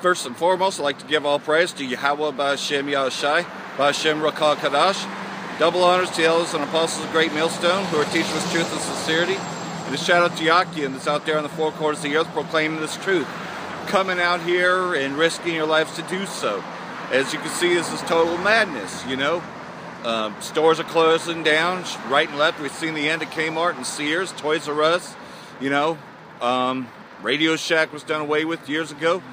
First and foremost, I'd like to give all praise to Yahweh Ba'Shem Yahushai, Ba'Shem Rakal Kadash. Double honors to the elders and apostles of Great Millstone who are teaching us truth and sincerity. And a shout out to Yakian that's out there on the four corners of the earth proclaiming this truth. Coming out here and risking your lives to do so. As you can see, this is total madness, you know. Stores are closing down right and left. We've seen the end of Kmart and Sears, Toys R Us, you know. Radio Shack was done away with years ago.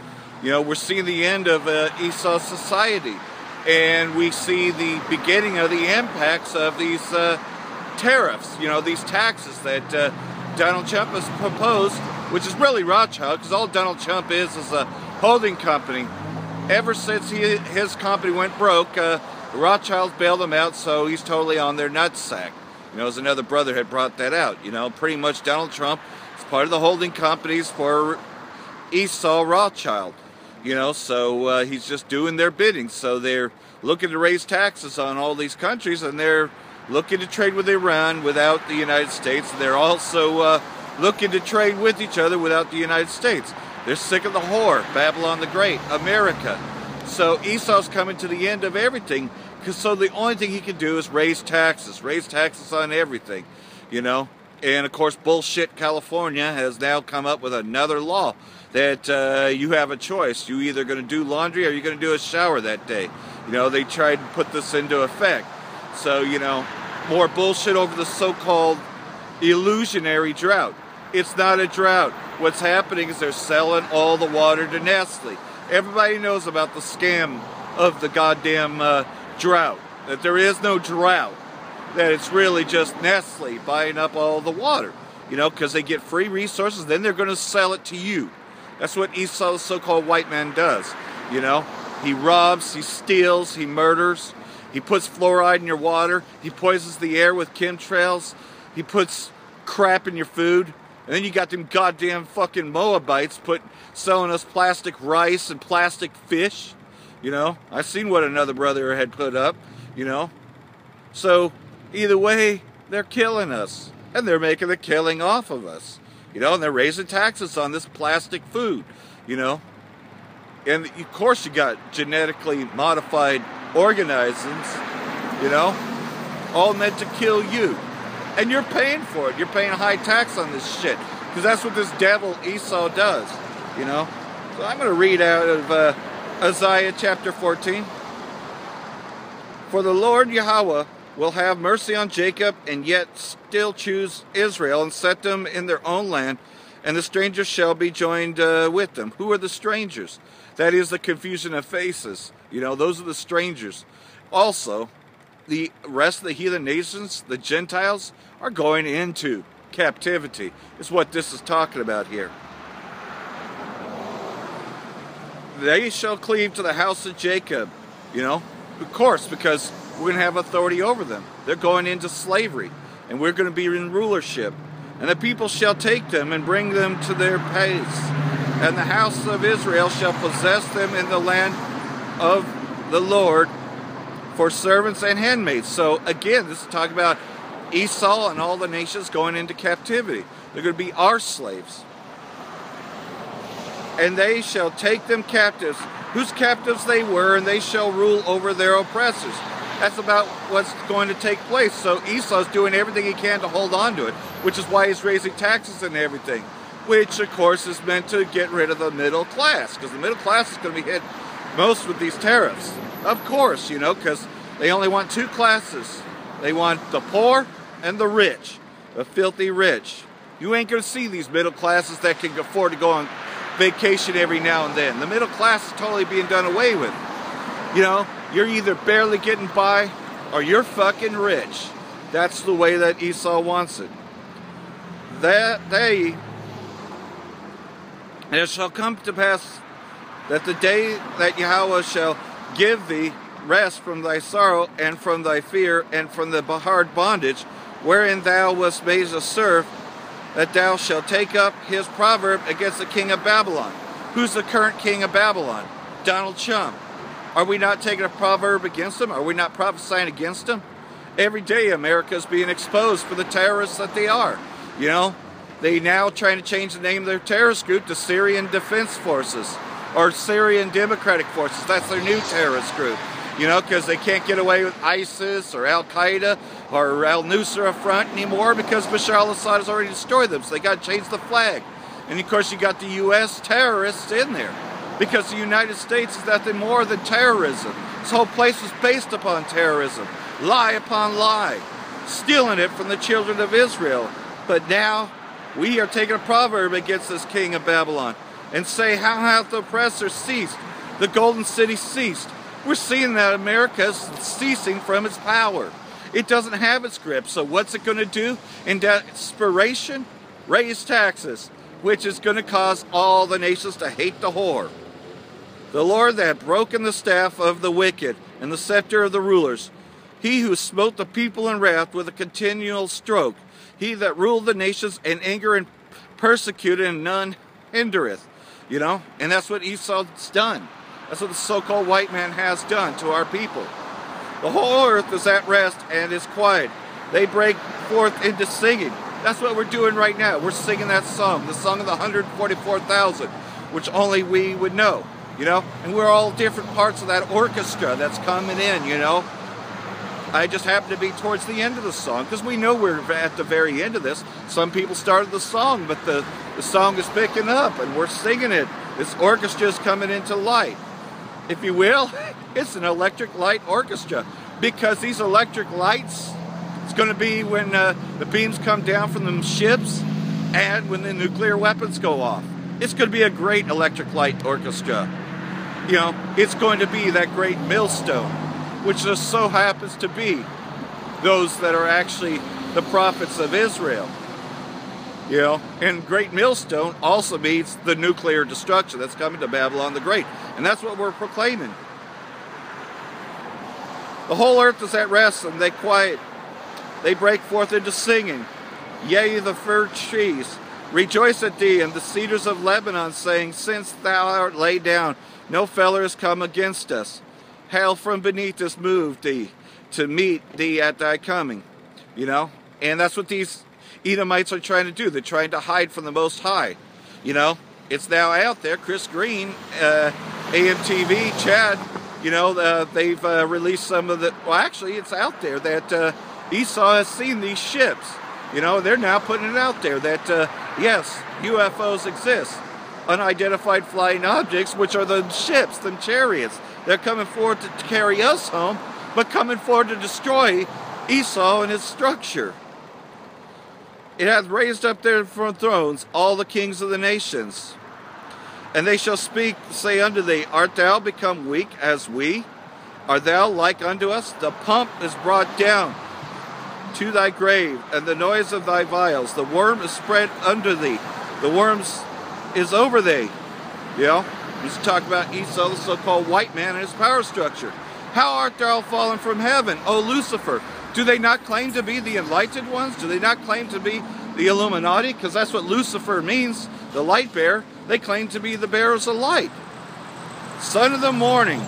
You know, we're seeing the end of Esau society. And we see the beginning of the impacts of these tariffs, you know, these taxes that Donald Trump has proposed, which is really Rothschild, because all Donald Trump is a holding company. Ever since his company went broke, Rothschilds bailed him out, so he's totally on their nutsack. You know, as another brother had brought that out. You know, pretty much Donald Trump is part of the holding companies for Esau Rothschild. You know, so he's just doing their bidding. So they're looking to raise taxes on all these countries, and they're looking to trade with Iran without the United States. They're also looking to trade with each other without the United States. They're sick of the whore, Babylon the Great, America. So Esau's coming to the end of everything, because so the only thing he can do is raise taxes on everything, you know. And of course, bullshit California has now come up with another law that you have a choice. You're either going to do laundry or you're going to do a shower that day. You know, they tried to put this into effect. So, you know, more bullshit over the so-called illusionary drought. It's not a drought. What's happening is they're selling all the water to Nestle. Everybody knows about the scam of the goddamn drought. That there is no drought. That it's really just Nestle buying up all the water. You know, because they get free resources, then they're going to sell it to you. That's what Esau, the so-called white man, does. You know, he robs, he steals, he murders, he puts fluoride in your water, he poisons the air with chemtrails, he puts crap in your food, and then you got them goddamn fucking Moabites selling us plastic rice and plastic fish. You know, I've seen what another brother had put up, you know. So, either way, they're killing us, and they're making a killing off of us. You know, and they're raising taxes on this plastic food, you know. And of course you got genetically modified organisms, you know, all meant to kill you. And you're paying for it. You're paying a high tax on this shit. Because that's what this devil Esau does, you know. So I'm going to read out of Isaiah chapter 14. For the Lord Yahweh will have mercy on Jacob, and yet still choose Israel, and set them in their own land, and the strangers shall be joined with them. Who are the strangers? That is the confusion of faces. You know, those are the strangers. Also, the rest of the heathen nations, the Gentiles, are going into captivity. Is what this is talking about here. They shall cleave to the house of Jacob. You know, of course, because we're going to have authority over them. They're going into slavery, and we're going to be in rulership. And the people shall take them and bring them to their place. And the house of Israel shall possess them in the land of the Lord for servants and handmaids. So again, this is talking about Esau and all the nations going into captivity. They're going to be our slaves. And they shall take them captives, whose captives they were, and they shall rule over their oppressors. That's about what's going to take place. So Esau's doing everything he can to hold on to it, which is why he's raising taxes and everything, which of course is meant to get rid of the middle class, because the middle class is going to be hit most with these tariffs. Of course, you know, because they only want two classes. They want the poor and the rich, the filthy rich. You ain't going to see these middle classes that can afford to go on vacation every now and then. The middle class is totally being done away with. You know, you're either barely getting by or you're fucking rich. That's the way that Esau wants it. It shall come to pass that the day that Yahweh shall give thee rest from thy sorrow and from thy fear and from the hard bondage wherein thou wast made a serf, that thou shalt take up his proverb against the king of Babylon. Who's the current king of Babylon? Donald Trump. Are we not taking a proverb against him? Are we not prophesying against him? Every day America is being exposed for the terrorists that they are. You know, they now trying to change the name of their terrorist group to Syrian Defense Forces. or Syrian Democratic Forces. That's their new terrorist group. You know, because they can't get away with ISIS or Al-Qaeda or Al-Nusra Front anymore because Bashar al-Assad has already destroyed them. So they got to change the flag. And of course you got the U.S. terrorists in there because the United States is nothing more than terrorism. This whole place was based upon terrorism. Lie upon lie. Stealing it from the children of Israel. But now we are taking a proverb against this king of Babylon and say, how hath the oppressor ceased? The golden city ceased. We're seeing that America is ceasing from its power. It doesn't have its grip. So what's it going to do? In desperation, raise taxes, which is going to cause all the nations to hate the whore. The Lord that hath broken the staff of the wicked and the scepter of the rulers, he who smote the people in wrath with a continual stroke, he that ruled the nations in anger and persecuted, and none hindereth. You know, and that's what Esau's done. That's what the so-called white man has done to our people. The whole earth is at rest and is quiet. They break forth into singing. That's what we're doing right now. We're singing that song, the song of the 144,000, which only we would know, you know. And we're all different parts of that orchestra that's coming in, you know. I just happen to be towards the end of the song because we know we're at the very end of this. Some people started the song, but the song is picking up and we're singing it. This orchestra is coming into light. If you will, it's an electric light orchestra because these electric lights, it's going to be when the beams come down from the ships and when the nuclear weapons go off. It's going to be a great electric light orchestra. You know, it's going to be that great millstone, which just so happens to be those that are actually the prophets of Israel. You know, and great millstone also means the nuclear destruction that's coming to Babylon the Great. And that's what we're proclaiming. The whole earth is at rest and they quiet. They break forth into singing. Yea, the fir trees rejoice at thee, and the cedars of Lebanon, saying, since thou art laid down, no feller is come against us. Hail from beneath us moved thee to meet thee at thy coming. You know, and that's what these Edomites are trying to do. They're trying to hide from the Most High. You know, it's now out there. Chris Green, AMTV, Chad, you know, they've released some of the, well, actually, it's out there that Esau has seen these ships. You know, they're now putting it out there that, yes, UFOs exist. Unidentified flying objects, which are the ships, the chariots. They're coming forward to carry us home, but coming forward to destroy Esau and his structure. It hath raised up there from thrones all the kings of the nations. And they shall speak, say unto thee, art thou become weak as we? Art thou like unto us? The pump is brought down to thy grave, and the noise of thy vials. The worm is spread under thee. The worms is over thee. You know, he's talking about Esau, the so-called white man, and his power structure. How art thou fallen from heaven, O Lucifer? Do they not claim to be the enlightened ones? Do they not claim to be the Illuminati? Because that's what Lucifer means, the light bearer. They claim to be the bearers of light. Son of the morning,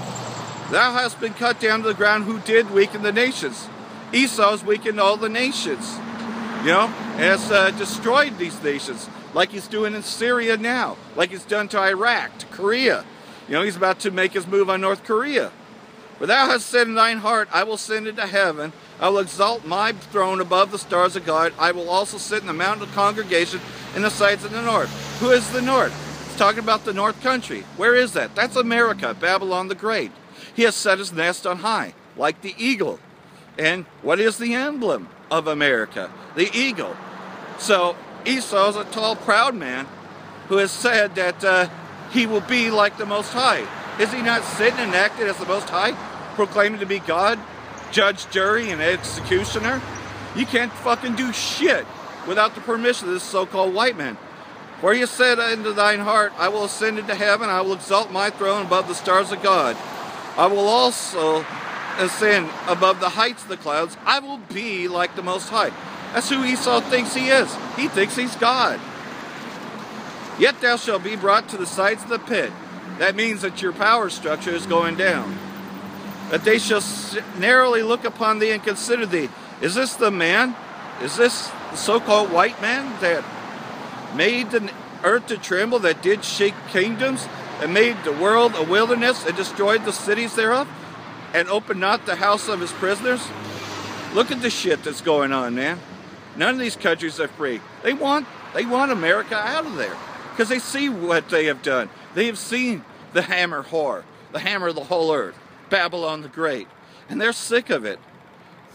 thou hast been cut down to the ground, who did weaken the nations. Esau's weakened all the nations, you know, and has destroyed these nations, like he's doing in Syria now, like he's done to Iraq, to Korea. You know, he's about to make his move on North Korea. For thou hast said in thine heart, I will ascend into heaven, I will exalt my throne above the stars of God, I will also sit in the mountain of congregation in the sides of the north. Who is the north? It's talking about the north country. Where is that? That's America, Babylon the Great. He has set his nest on high, like the eagle. And what is the emblem of America? The eagle. So Esau is a tall, proud man who has said that he will be like the Most High. Is he not sitting and acting as the Most High, proclaiming to be God, judge, jury, and executioner? You can't fucking do shit without the permission of this so-called white man. For he has said unto thine heart, I will ascend into heaven, I will exalt my throne above the stars of God. I will also ascend above the heights of the clouds. I will be like the Most High. That's who Esau thinks he is. He thinks he's God. Yet thou shalt be brought to the sides of the pit. That means that your power structure is going down. That they shall narrowly look upon thee and consider thee. Is this the man? Is this the so-called white man that made the earth to tremble, that did shake kingdoms, and made the world a wilderness, and destroyed the cities thereof, and opened not the house of his prisoners? Look at the shit that's going on, man. None of these countries are free. They want America out of there because they see what they have done. They have seen the hammer whore, the hammer of the whole earth, Babylon the Great, and they're sick of it.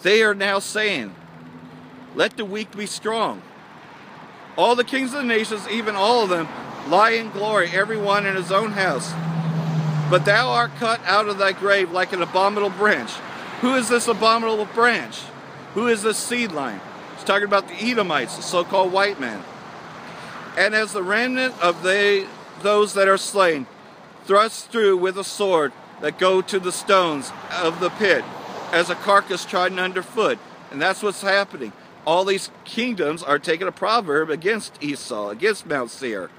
They are now saying, let the weak be strong. All the kings of the nations, even all of them, lie in glory, every one in his own house. But thou art cut out of thy grave like an abominable branch. Who is this abominable branch? Who is this seed line? It's talking about the Edomites, the so-called white men. And as the remnant of those that are slain, thrust through with a sword that go to the stones of the pit, as a carcass trodden underfoot. And that's what's happening. All these kingdoms are taking a proverb against Esau, against Mount Seir.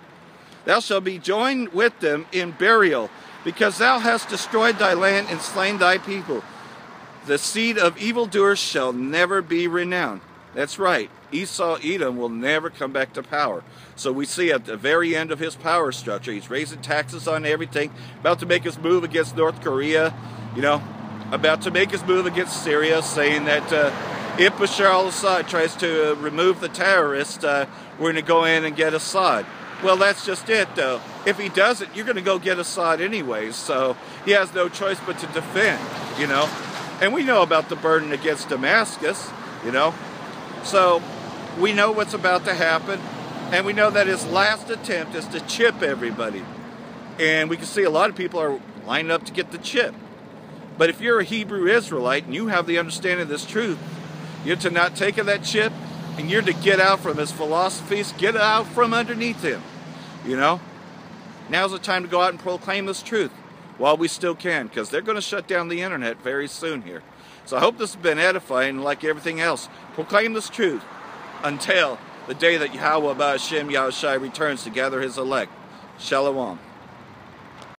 Thou shalt be joined with them in burial, because thou hast destroyed thy land and slain thy people. The seed of evildoers shall never be renowned. That's right. Esau, Edom, will never come back to power. So we see at the very end of his power structure, he's raising taxes on everything, about to make his move against North Korea, about to make his move against Syria, saying that if Bashar al-Assad tries to remove the terrorists, we're going to go in and get Assad. Well, that's just it, though. If he doesn't, you're going to go get Assad anyways, so he has no choice but to defend, And we know about the burden against Damascus, So we know what's about to happen, and we know that his last attempt is to chip everybody. And we can see a lot of people are lining up to get the chip. But if you're a Hebrew Israelite and you have the understanding of this truth, you're to not take of that chip, and you're to get out from his philosophies, get out from underneath him. Now's the time to go out and proclaim this truth while we still can, because they're going to shut down the internet very soon here. So I hope this has been edifying, and like everything else, proclaim this truth until the day that Yahweh Ba'ashem Yahushai returns to gather his elect. Shalom.